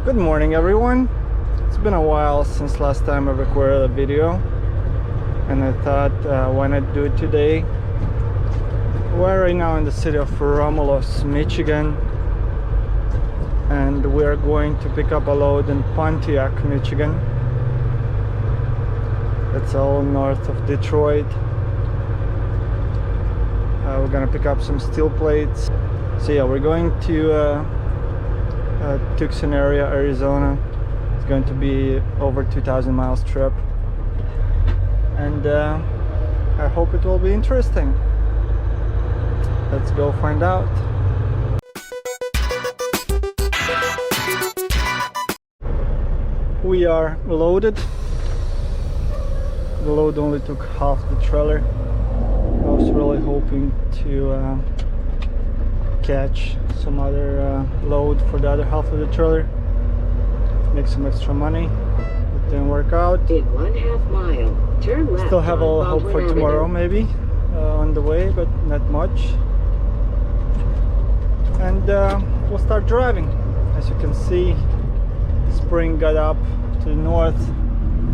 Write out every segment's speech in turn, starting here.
Good morning, everyone. It's been a while since last time I recorded a video, and I thought why not do it today. We're right now in the city of Romulus, Michigan, and we're going to pick up a load in Pontiac, Michigan. It's all north of Detroit. We're gonna pick up some steel plates. So yeah, we're going to Tucson area, Arizona. It's going to be over 2,000 miles trip, and I hope it will be interesting. Let's go find out. We are loaded. The load only took half the trailer. I was really hoping to catch some other load for the other half of the trailer, make some extra money. It didn't work out. In 1/2 mile, turn left. Still have a little hope for tomorrow, maybe on the way, but not much. And we'll start driving. As you can see, spring got up to the north,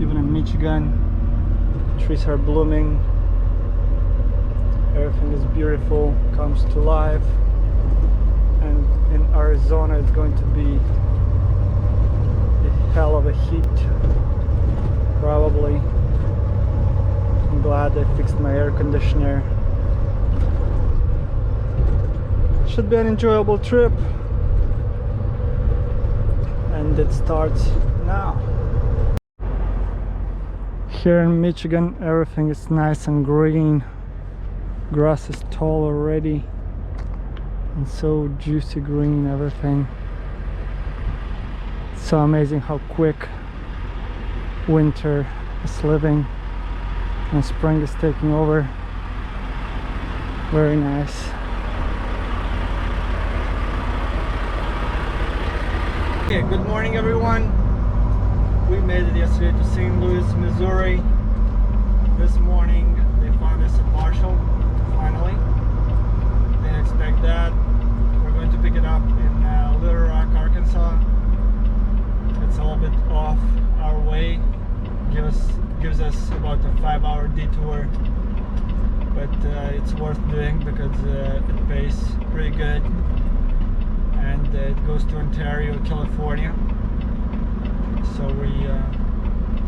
even in Michigan. Trees are blooming. Everything is beautiful, comes to life. And in Arizona it's going to be a hell of a heat, probably. I'm glad I fixed my air conditioner. Should be an enjoyable trip, and it starts now. Here in Michigan everything is nice and green. Grass is tall already and so juicy green, everything. It's so amazing how quick winter is living and spring is taking over. Very nice. Okay, good morning everyone. We made it yesterday to St. Louis, Missouri. This morning they found us a partial, finally. Didn't expect that. We're going to pick it up in Little Rock, Arkansas. It's a little bit off our way. Gives us about a 5-hour detour, but it's worth doing because it pays pretty good, and it goes to Ontario, California. So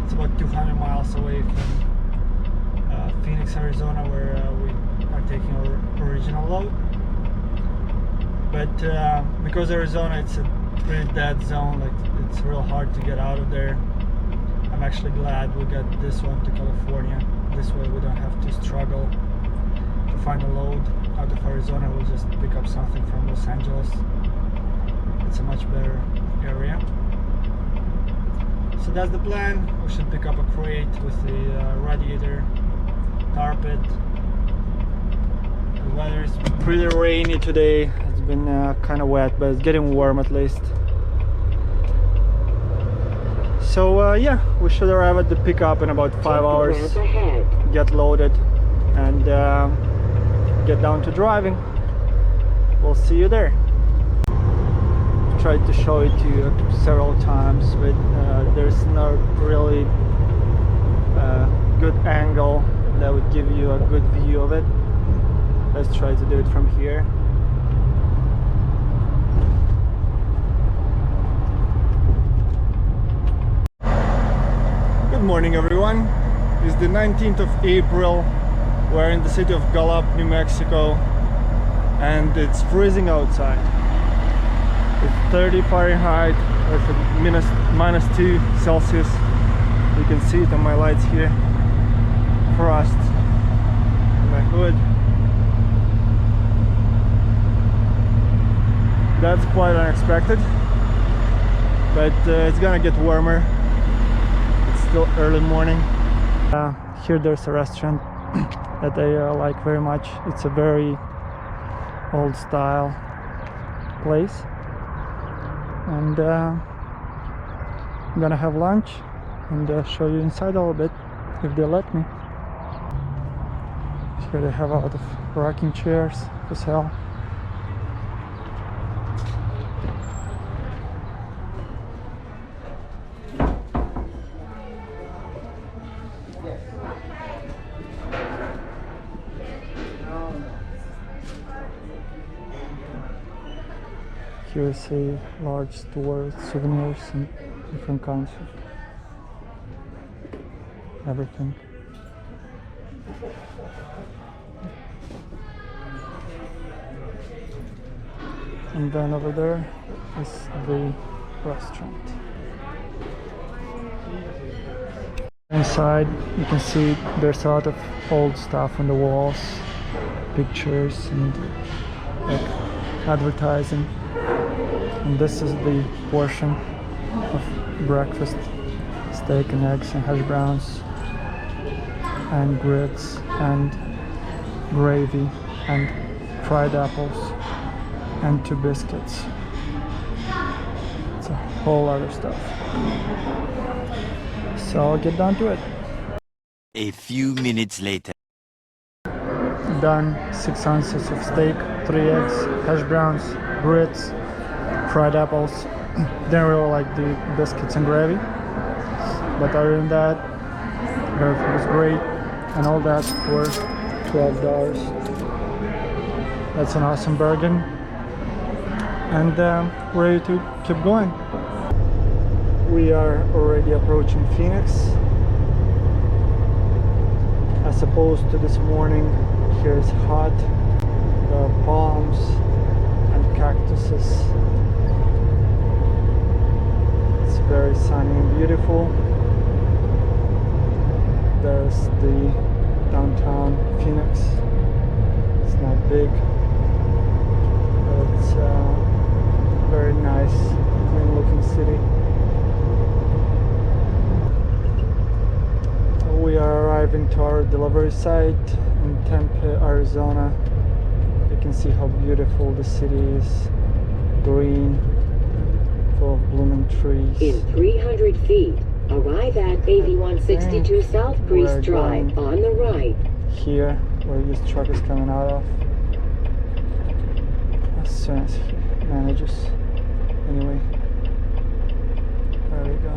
it's about 200 miles away from Phoenix, Arizona, where we are taking our original load. But because Arizona, it's a pretty dead zone, like it's real hard to get out of there. I'm actually glad we got this one to California. This way we don't have to struggle to find a load out of Arizona. We'll just pick up something from Los Angeles. It's a much better area. So that's the plan. We should pick up a crate with the radiator, carpet. The weather is pretty rainy today. It's been kind of wet, but it's getting warm at least. So yeah, we should arrive at the pickup in about 5 hours, get loaded, and get down to driving. We'll see you there. Tried to show it to you several times, but there's not really a good angle that would give you a good view of it. Let's try to do it from here. Good morning everyone. It's the 19th of April. We're in the city of Gallup, New Mexico, and it's freezing outside. It's 30 Fahrenheit, it's minus 2 Celsius. You can see it on my lights here. Frost on my hood. That's quite unexpected, but it's gonna get warmer. It's still early morning. Here there's a restaurant that I like very much. It's a very old style place, and I'm gonna have lunch and show you inside a little bit if they let me. Here they have a lot of rocking chairs for sale. Here is a large store with souvenirs and different kinds of everything. And then over there is the restaurant. Inside you can see there's a lot of old stuff on the walls, pictures and like advertising. And this is the portion of breakfast: steak and eggs and hash browns and grits and gravy and fried apples and 2 biscuits. It's a whole other stuff. So I'll get down to it. A few minutes later. Done. 6 ounces of steak, 3 eggs, hash browns, grits, fried apples. Didn't really like the biscuits and gravy, but other than that, everything was great. And all that for $12. That's an awesome bargain. And ready to keep going. We are already approaching Phoenix. As opposed to this morning, here is hot. There are palms and cactuses. It's very sunny and beautiful. There's the downtown Phoenix. It's not big, but it's a very nice, clean looking city. We are arriving to our delivery site in Tempe, Arizona. You can see how beautiful the city is. Green, full of blooming trees. In 300 feet, arrive at 8162 South Priest Drive on the right. Here, where this truck is coming out of. As soon as he manages. Anyway, there we go.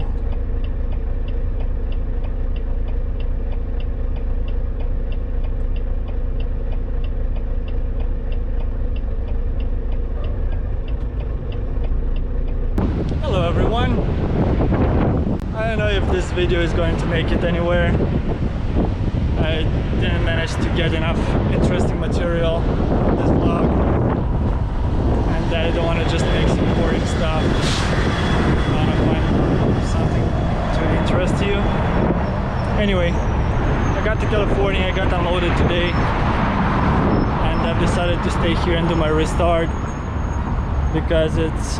Hello everyone. I don't know if this video is going to make it anywhere. I didn't manage to get enough interesting material for this vlog, and I don't want to just make some boring stuff. I want to find something to interest you. Anyway, I got to California, I got unloaded today, and I've decided to stay here and do my restart because it's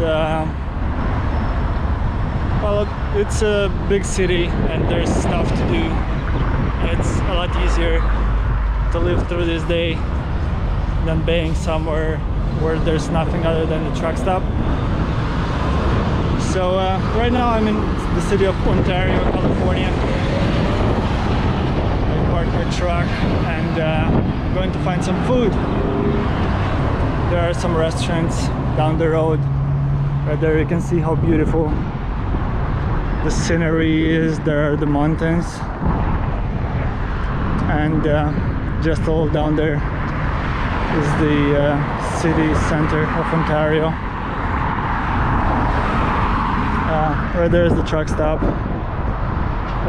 well, it's a big city and there's stuff to do. It's a lot easier to live through this day than being somewhere where there's nothing other than the truck stop. So right now I'm in the city of Ontario, California. I parked my truck and I'm going to find some food. There are some restaurants down the road. Right there you can see how beautiful the scenery is. There are the mountains, and just all down there is the city center of Ontario. Right there is the truck stop.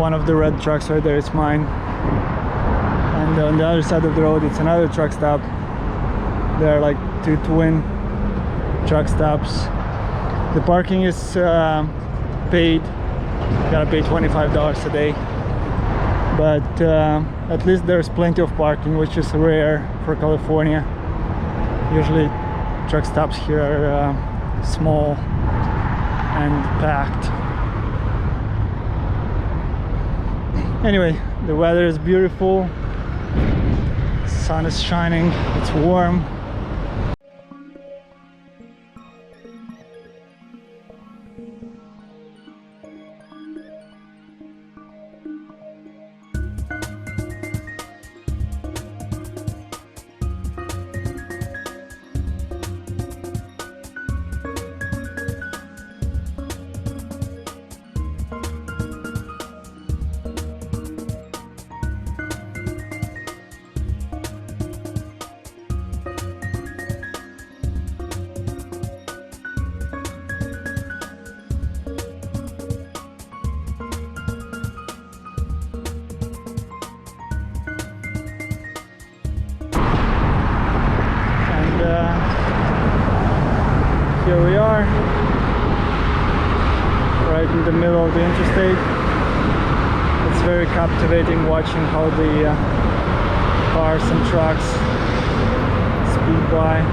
One of the red trucks right there is mine, and on the other side of the road it's another truck stop. There are like 2 twin truck stops. The parking is paid. You gotta pay $25 a day, but at least there's plenty of parking, which is rare for California. Usually truck stops here are small and packed. Anyway, the weather is beautiful, sun is shining, it's warm. Here we are, right in the middle of the interstate. It's very captivating watching how the cars and trucks speed by.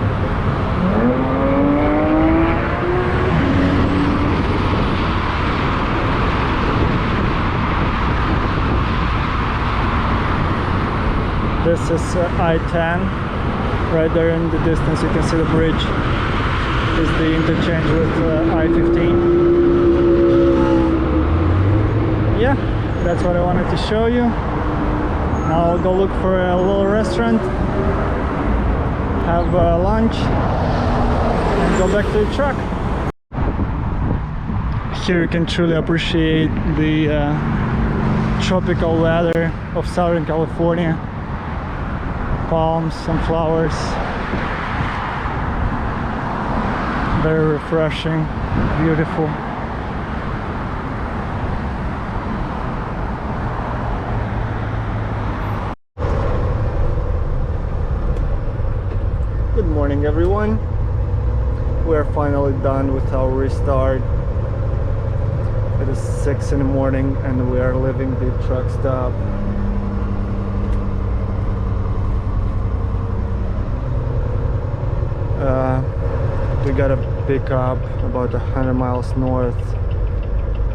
This is I-10. Right there in the distance you can see the bridge is the interchange with I-15. Yeah, that's what I wanted to show you. Now I'll go look for a little restaurant, have lunch, and go back to the truck. Here you can truly appreciate the tropical weather of Southern California. Palms and flowers, very refreshing, beautiful. Good morning, everyone. We are finally done with our restart. It is 6 in the morning and we are leaving the truck stop. We got a pickup about 100 miles north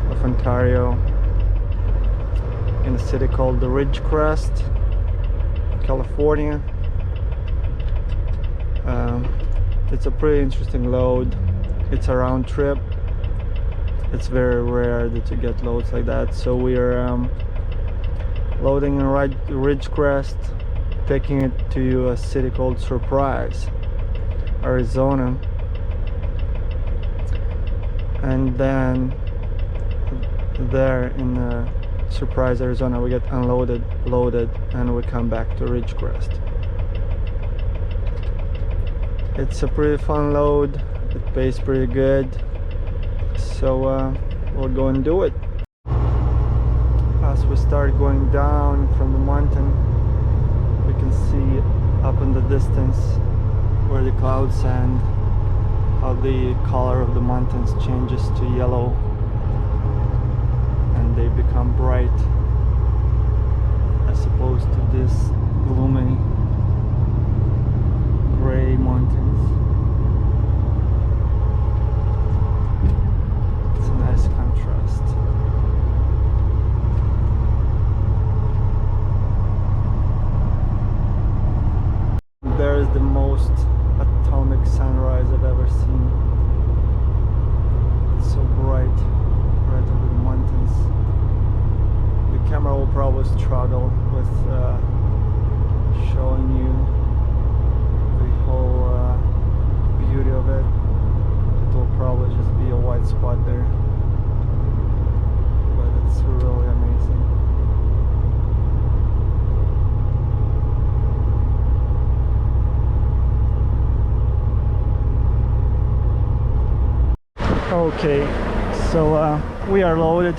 of Ontario in a city called the Ridgecrest, California. It's a pretty interesting load. It's a round trip. It's very rare that you get loads like that, so we are loading in Ridgecrest, taking it to a city called Surprise, Arizona, and then there in Surprise, Arizona, we get unloaded, loaded, and we come back to Ridgecrest. It's a pretty fun load. It pays pretty good, so we'll go and do it. As we start going down from the mountain, we can see up in the distance where the clouds end, how the color of the mountains changes to yellow and they become bright as opposed to this gloomy gray mountains. It's a nice contrast. There is the most atomic sunrise I've ever seen. It's so bright right over the mountains. The camera will probably struggle with showing you the whole beauty of it. It will probably just be a white spot there, but it's really amazing. Okay, so we are loaded.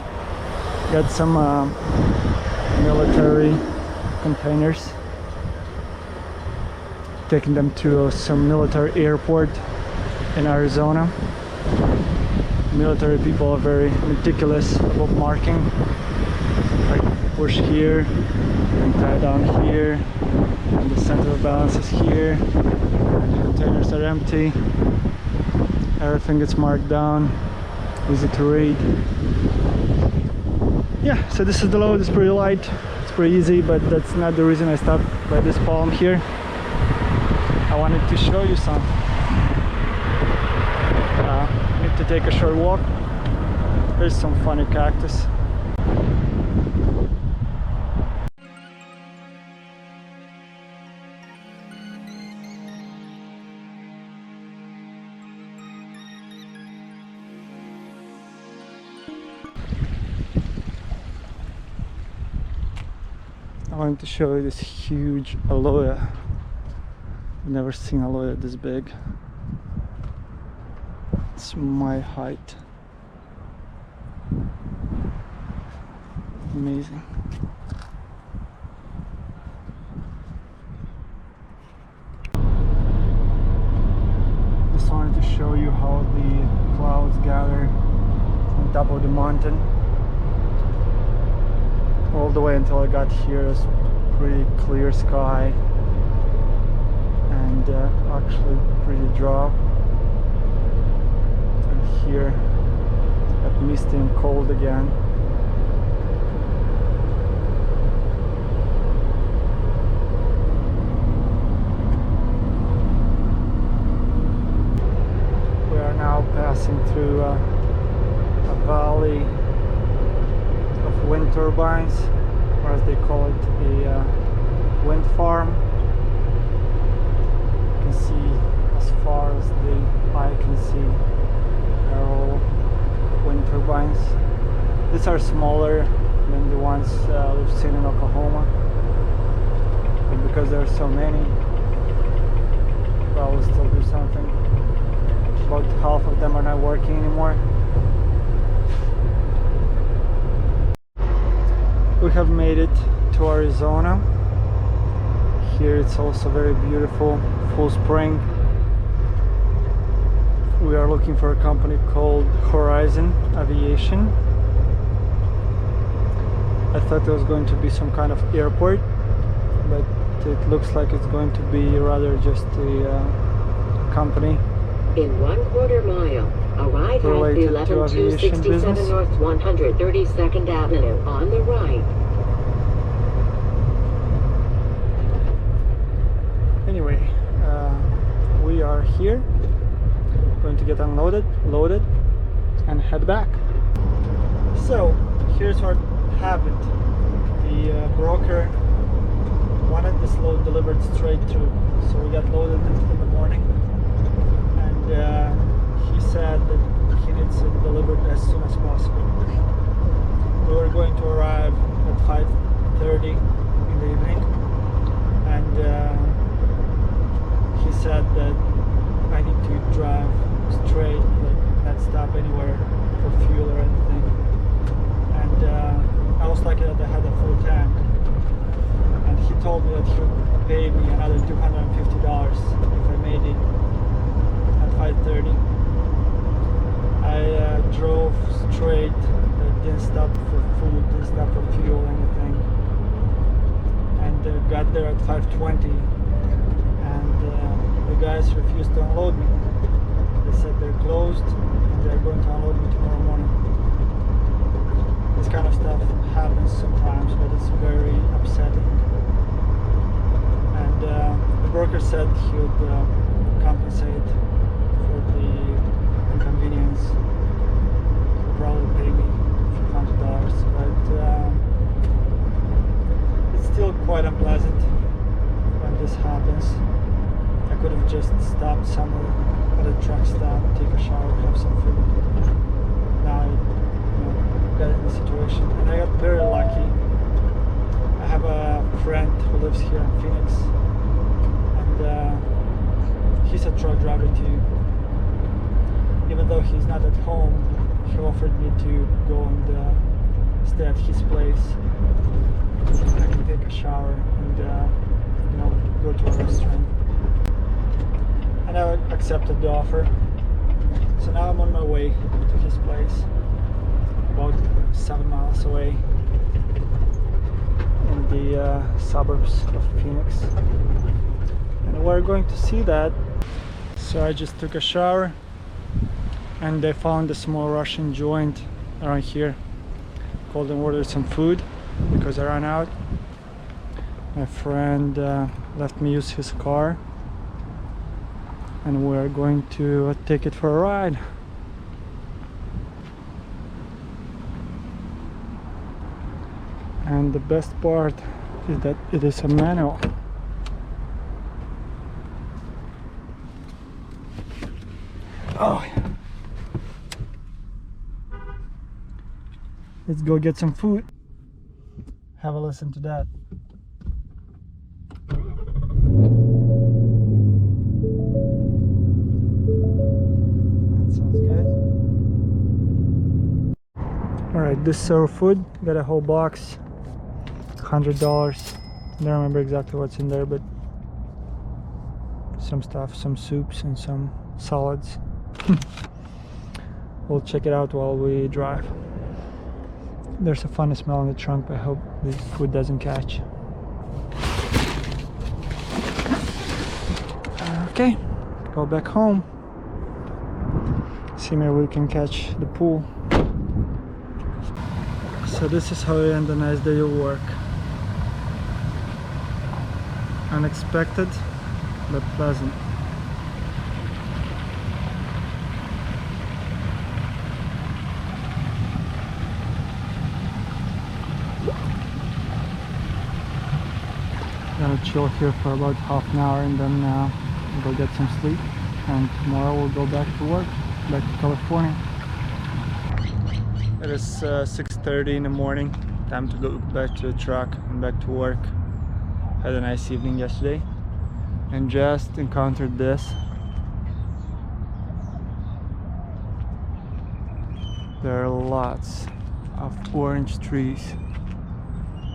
Got some military containers, taking them to some military airport in Arizona. Military people are very meticulous about marking, like push here and tie down here, and the center of balance is here, and the containers are empty. Everything gets marked down, easy to read. Yeah, so this is the load. It's pretty light, it's pretty easy, but that's not the reason I stopped by this palm here. I wanted to show you some. Need to take a short walk. There's some funny cactus. I wanted to show you this huge aloe. I've never seen aloe this big. It's my height. Amazing. Just wanted to show you how the top of the mountain. All the way until I got here, it's pretty clear sky and actually pretty dry. And here, got misty and cold again. Now passing through a valley of wind turbines, or as they call it, a wind farm. You can see as far as the eye can see are all wind turbines. These are smaller than the ones we've seen in Oklahoma, but because there are so many, well, we'll still do something. About half of them are not working anymore. We have made it to Arizona. Here it's also very beautiful, full spring. We are looking for a company called Horizon Aviation. I thought there was going to be some kind of airport, but it looks like it's going to be rather just a company. In 1/4 mile, arrive at 11267 North 132nd Avenue on the right. Anyway, we are here, going to get unloaded, loaded, and head back. So, here's what happened. The broker wanted this load delivered straight through, so we got loaded in the morning. He said that he needs it delivered as soon as possible. We were going to arrive at 5:30 in the evening, and he said that I need to drive straight, like not stop anywhere for fuel or anything. And I was lucky that I had a full tank, and he told me that he would pay me another $250 if I made it 5:30. I drove straight, didn't stop for food, didn't stop for fuel, anything, and got there at 5:20, and the guys refused to unload me. They said they're closed and they're going to unload me tomorrow morning. This kind of stuff happens sometimes, but it's very upsetting. And the broker said he would compensate for the inconvenience. He'll probably pay me a few $100, but it's still quite unpleasant when this happens. I could have just stopped somewhere at a truck stop, take a shower, have some food. Now I got in the situation, and I got very lucky. I have a friend who lives here in Phoenix, and he's a truck driver too. Even though he's not at home, he offered me to go and stay at his place. I can take a shower and go to a restaurant. And I accepted the offer. So now I'm on my way to his place, about 7 miles away in the suburbs of Phoenix. And we're going to see that. So I just took a shower, and I found a small Russian joint around here. Called and ordered some food because I ran out. My friend left me use his car, and we're going to take it for a ride. And the best part is that it is a manual. Oh, let's go get some food. Have a listen to that. That sounds good. Alright, this is our food. Got a whole box, $100. I don't remember exactly what's in there, but some stuff, some soups and some salads. we'll check it out while we drive. There's a funny smell in the trunk, but I hope the food doesn't catch. Okay, go back home. See, maybe we can catch the pool. So this is how you end a nice day of work. Unexpected, but pleasant. Gonna chill here for about half an hour and then go get some sleep, and tomorrow we'll go back to work, back to California. It is 6:30 in the morning. Time to go back to the truck and back to work. Had a nice evening yesterday and just encountered this. There are lots of orange trees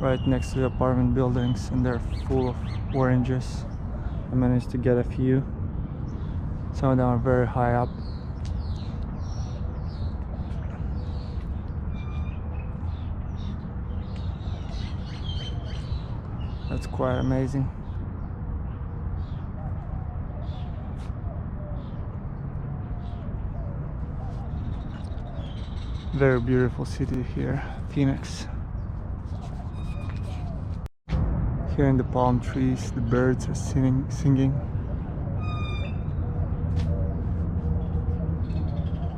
right next to the apartment buildings, and they're full of oranges. I managed to get a few. Some of them are very high up. That's quite amazing. Very beautiful city here, Phoenix. Here in the palm trees, the birds are singing.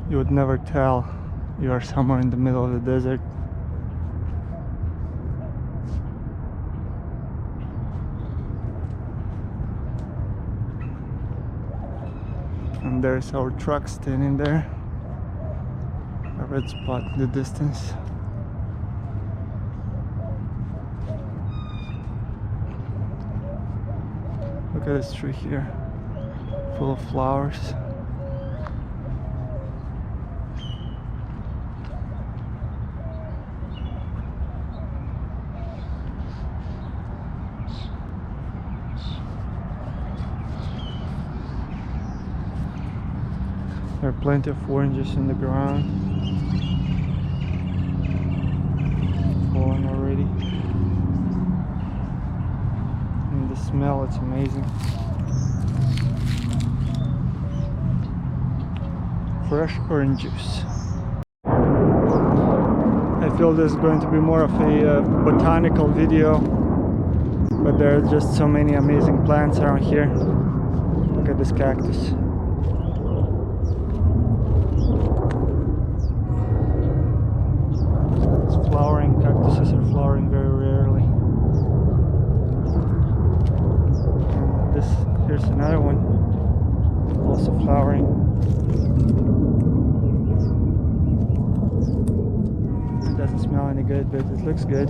You would never tell you are somewhere in the middle of the desert. And there's our truck standing there. A red spot in the distance. Look at this tree here, full of flowers. There are plenty of oranges in the ground, fallen already. And the smell, it's amazing. Fresh orange juice. I feel this is going to be more of a botanical video, but there are just so many amazing plants around here. Look at this cactus. Flowering, cactuses are flowering very rarely. And here's another one, also flowering. It doesn't smell any good, but it looks good.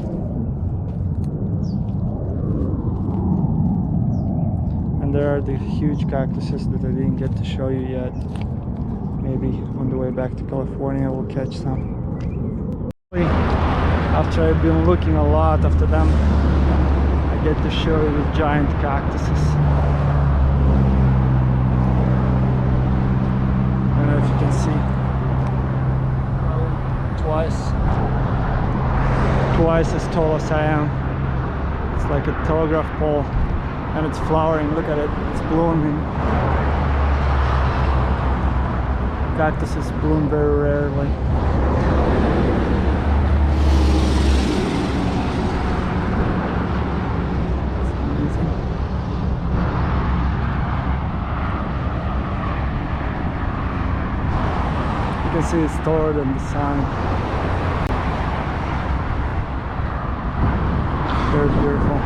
And there are the huge cactuses that I didn't get to show you yet. Maybe on the way back to California we'll catch some. After I've been looking a lot after them, I get to show you the giant cactuses. I don't know if you can see. Twice as tall as I am. It's like a telegraph pole, and it's flowering. Look at it, it's blooming. Cactuses bloom very rarely. You can see it's taller than the sun. Very beautiful.